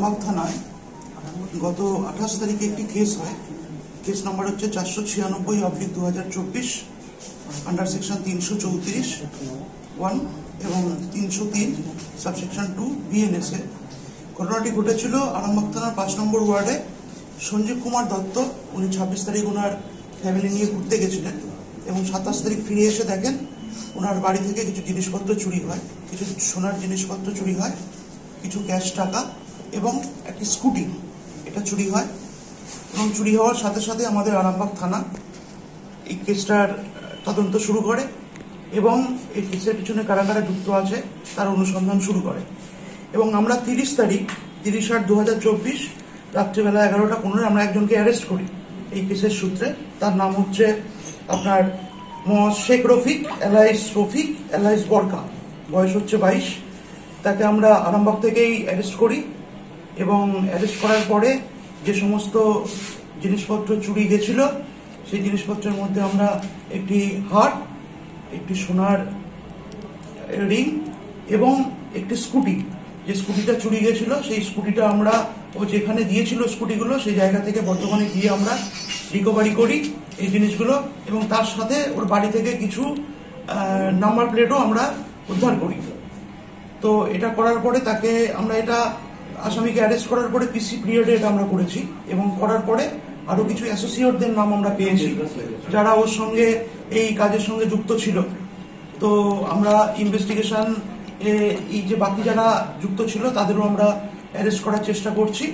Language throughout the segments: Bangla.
আরামবাগ থানায় গত 28 তারিখে একটি কেস হয়। কেস নাম্বার হচ্ছে 496/2024 আন্ডার সেকশন 334(1) এবং 303 সাবসেকশন 2 বিএনএসএ। ঘটনাটি ঘটেছিল আরামবাগ থানার 5 নম্বর ওয়ার্ডে। সঞ্জীব কুমার দত্ত, উনি 26 তারিখ ওনার ফ্যামিলি নিয়ে ঘুরতে গেছিলেন এবং 27 তারিখ ফিরে এসে দেখেন ওনার বাড়ি থেকে কিছু জিনিসপত্র চুরি হয়, কিছু সোনার জিনিসপত্র চুরি হয়, কিছু ক্যাশ টাকা এবং একটি স্কুটি এটা চুরি হয়। এবং চুরি হওয়ার সাথে সাথে আমাদের আরামবাগ থানা এই কেসটার তদন্ত শুরু করে এবং এই কেসের পিছনে কারা কারা যুক্ত আছে তার অনুসন্ধান শুরু করে। এবং আমরা 30 তারিখ 30/8/2024 রাত্রিবেলা 11:15 আমরা একজনকে অ্যারেস্ট করি এই কেসের সূত্রে। তার নাম হচ্ছে আপনার শেখ রফিক এলাইস রফিক এলাইস বরকা, বয়স হচ্ছে 22। তাকে আমরা আরামবাগ থেকেই অ্যারেস্ট করি এবং অ্যারেস্ট করার পরে যে সমস্ত জিনিসপত্র চুরি গেছিল সেই জিনিসপত্রের মধ্যে আমরা একটি হার, একটি সোনার রিং এবং একটি স্কুটি, যে স্কুটিটা চুরি গেছিল সেই স্কুটিটা আমরা ও যেখানে দিয়েছিল স্কুটিগুলো সেই জায়গা থেকে বর্তমানে গিয়ে আমরা রিকভারি করি এই জিনিসগুলো। এবং তার সাথে ওর বাড়ি থেকে কিছু নাম্বার প্লেটও আমরা উদ্ধার করি। তো এটা করার পরে তাকে আমরা আসামিকে অ্যারেস্ট করার পরে পিসি পিরিয়ডে এটা আমরা করেছি এবং করার পরে আরো কিছু অ্যাসোসিয়েটদের নাম আমরা পেয়েছি যারা ওর সঙ্গে এই কাজের সঙ্গে যুক্ত ছিল। তো আমরা ইনভেস্টিগেশন এই যে বাকি যারা যুক্ত ছিল তাদেরও আমরা অ্যারেস্ট করার চেষ্টা করছি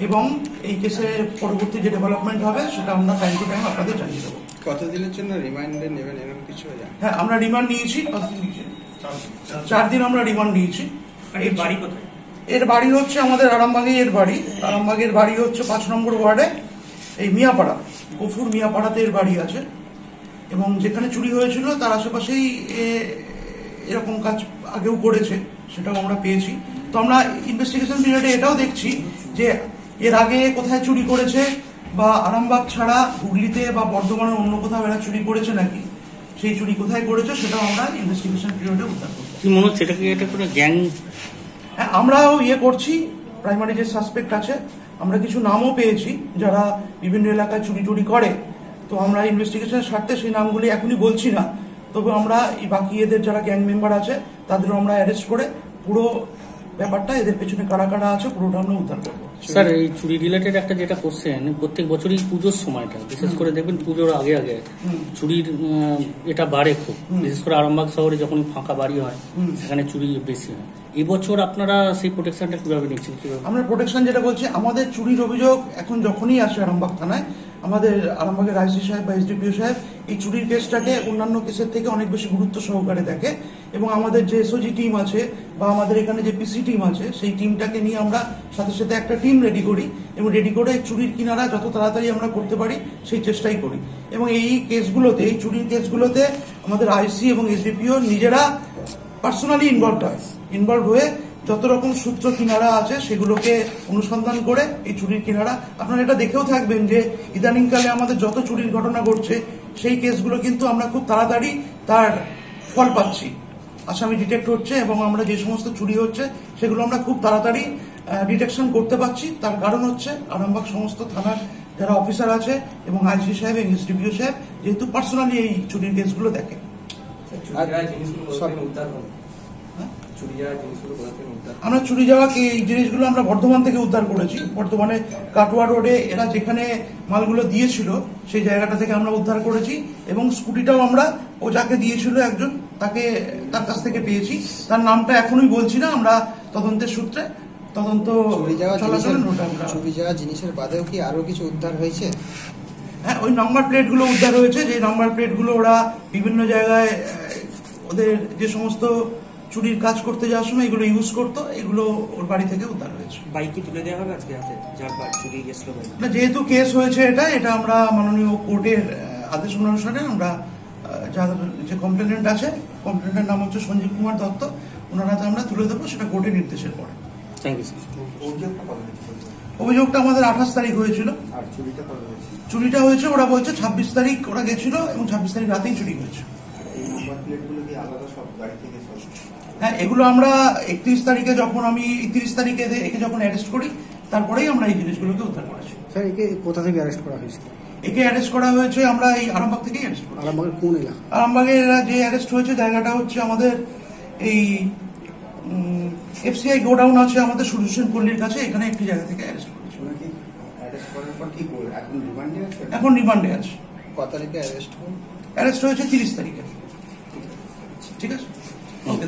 এবং এই কেসে পরবর্তী যে ডেভেলপমেন্ট হবে সেটা আমরা টাইম টু টাইম আপনাদের জানিয়ে দেবো। কতদিনের জন্য রিমান্ডে নেবেন এরকম কিছু? হ্যাঁ, আমরা রিমান্ড নিয়েছি 4 দিন আমরা রিমান্ড নিয়েছি। এর বাড়ি হচ্ছে আমাদের আরামবাগে। আরামবাগের বাড়ি হচ্ছে 5 নম্বর ওয়ার্ডে, এই মিয়াপাড়া, গফুর মিয়াপাড়াতে এর বাড়ি আছে। এবং যেখানে চুরি হয়েছিল তার আশেপাশেই এরকম কাজ আগেও করেছে, সেটাও আমরা পেয়েছি। তো আমরা ইনভেস্টিগেশন পিরিয়ডে এটাও দেখছি যে এর আগে কোথায় চুরি করেছে বা আরামবাগ ছাড়া হুগলিতে বা বর্ধমানের অন্য কোথাও এরা চুরি করেছে নাকি, সেই চুরি কোথায় করেছে সেটাও আমরা ইনভেস্টিগেশন পিরিয়ডে উদ্ধার করব। কি মনে হচ্ছে এটা কি একটা কোনো গ্যাং? হ্যাঁ, আমরাও করছি। প্রাইমারি যে সাসপেক্ট আছে আমরা কিছু নামও পেয়েছি যারা বিভিন্ন এলাকায় চুরি টুরি করে। তো আমরা ইনভেস্টিগেশনের স্বার্থে সেই নামগুলি এখনই বলছি না, তবে আমরা এই বাকি এদের যারা গ্যাং মেম্বার আছে তাদেরও আমরা অ্যারেস্ট করে পুরো ব্যাপারটা, এদের পেছনে কারা কারা আছে পুরোটা আমরা উদ্ধার করবো। স্যার, এই চুরি রিলেটেড একটা যেটা কোশ্চেন, প্রত্যেক বছরই পুজোর সময়টা, বিশেষ করে দেখবেন পুজোর আগে আগে চুরির এটা বাড়ে খুব, বিশেষ করে আরামবাগ শহরে যখন ফাঁকা বাড়ি হয় সেখানে চুরি বেশি হয়। এবছর আপনারা সেই প্রোটেকশনটা কিভাবে নিচ্ছেন? আমরা প্রোটেকশন যেটা বলছি, আমাদের চুরির অভিযোগ এখন যখনই আসে আরামবাগ থানায়, আমাদের আরামবাগের আইসি সাহেব বা এসডিপিও সাহেব এই চুরির কেসটাকে অন্যান্য কেসের থেকে অনেক বেশি গুরুত্ব সহকারে দেখে এবং আমাদের যে এসওজি টিম আছে বা আমাদের এখানে যে পিসি টিম আছে সেই টিমটাকে নিয়ে আমরা সাথে সাথে একটা টিম রেডি করি এবং রেডি করে চুরির কিনারা যত তাড়াতাড়ি আমরা করতে পারি সেই চেষ্টাই করি। এবং এই কেসগুলোতে, এই চুরির কেসগুলোতে আমাদের আইসি এবং এসডিপিও নিজেরা পার্সোনালি ইনভলভ হয়ে যত রকম সূত্র কিনারা আছে সেগুলোকে অনুসন্ধান করে এই চুরির কিনারা, আপনারা এটা দেখেও থাকবেন যে ইদানিংকালে আমাদের যত চুরির ঘটনা ঘটছে সেই কেসগুলো কিন্তু আমরা খুব তাড়াতাড়ি তার ফল পাচ্ছি, আসামি ডিটেক্ট হচ্ছে এবং আমরা যে সমস্ত চুরি হচ্ছে সেগুলো আমরা খুব তাড়াতাড়ি ডিটেকশন করতে পারছি। তার কারণ হচ্ছে আরামবাগ সমস্ত থানার যারা অফিসার আছে এবং আইসি সাহেব এবং এসডিপিও সাহেব যেহেতু পার্সোনালি এই চুরির কেসগুলো দেখে। আমরা চুরি যাওয়া এই জিনিসগুলো আমরা বর্ধমান থেকে উদ্ধার করেছি। বর্ধমানে কাটোয়া রোডে এরা যেখানে মালগুলো দিয়েছিল সেই জায়গাটা থেকে আমরা উদ্ধার করেছি এবং স্কুটিটাও আমরা ও যাকে দিয়েছিল একজন তার কাছ থেকে পেয়েছি। তার নামটা এখনই বলছি না, আমরা তদন্তের সূত্রে তদন্ত চলাচলেন। চুরি যাওয়া জিনিসের বাদেও কি আরো কিছু উদ্ধার হয়েছে? হ্যাঁ, ওই নাম্বার প্লেটগুলো উদ্ধার হয়েছে। যে নাম্বার প্লেটগুলো ওরা বিভিন্ন জায়গায় ওদের যে সমস্ত চুরির কাজ করতে যাওয়ার সময় এগুলো ইউজ করতো, এগুলো ওর বাড়ি থেকে উদ্ধার হয়েছে। বাইকে তুলে দেওয়া হবে আজকে হাতে, যার চুরি গেছিল না, যেহেতু কেস হয়েছে এটা আমরা মাননীয় কোর্টের আদেশ অনুসারে আমরা যে কমপ্লেনেন্ট আছে, কমপ্লেনেন্টের নাম হচ্ছে সঞ্জীব কুমার দত্ত, ওনার হাতে আমরা তুলে দেবো, সেটা কোর্টের নির্দেশের পরে। Thank you sir. অভিযোগটা আমাদের 28 তারিখ হয়েছিল। চুরিটা হয়েছে ওরা বলছে 26 তারিখ ওরা গেছিল এবং 26 তারিখ রাতেই চুরি হয়েছে। এই নাম্বার প্লেটগুলো কি আলাদা সব গাড়ি থেকে সব? হ্যাঁ, এগুলো আমরা 31 তারিখে যখন আমি 30 তারিখে একে যখন অ্যারেস্ট করি, তারপরেই আমরা এই জিনিসগুলোকে উদ্ধার করেছি। স্যার একে কোথা থেকে অ্যারেস্ট করা হয়েছে? একে অ্যারেস্ট করা হয়েছে আমরা এই আরামবাগ থেকেই অ্যারেস্ট করি। আরামবাগের কোন এলাকা? আরামবাগের যে অ্যারেস্ট হয়েছে জায়গাটা হচ্ছে আমাদের এই এফসিআই গোডাউন আছে আমাদের সুদর্শন পল্লীর কাছে, এখানে একটি জায়গা থেকে অ্যারেস্ট করেছে। ওনাকে অ্যারেস্ট করার পর কি করবে? এখন রিমান্ডে আছে? এখন রিমান্ডে আছে। কত তারিখে অ্যারেস্ট হবে? অ্যারেস্ট হয়েছে 30 তারিখে। ঠিক আছে, ওকে।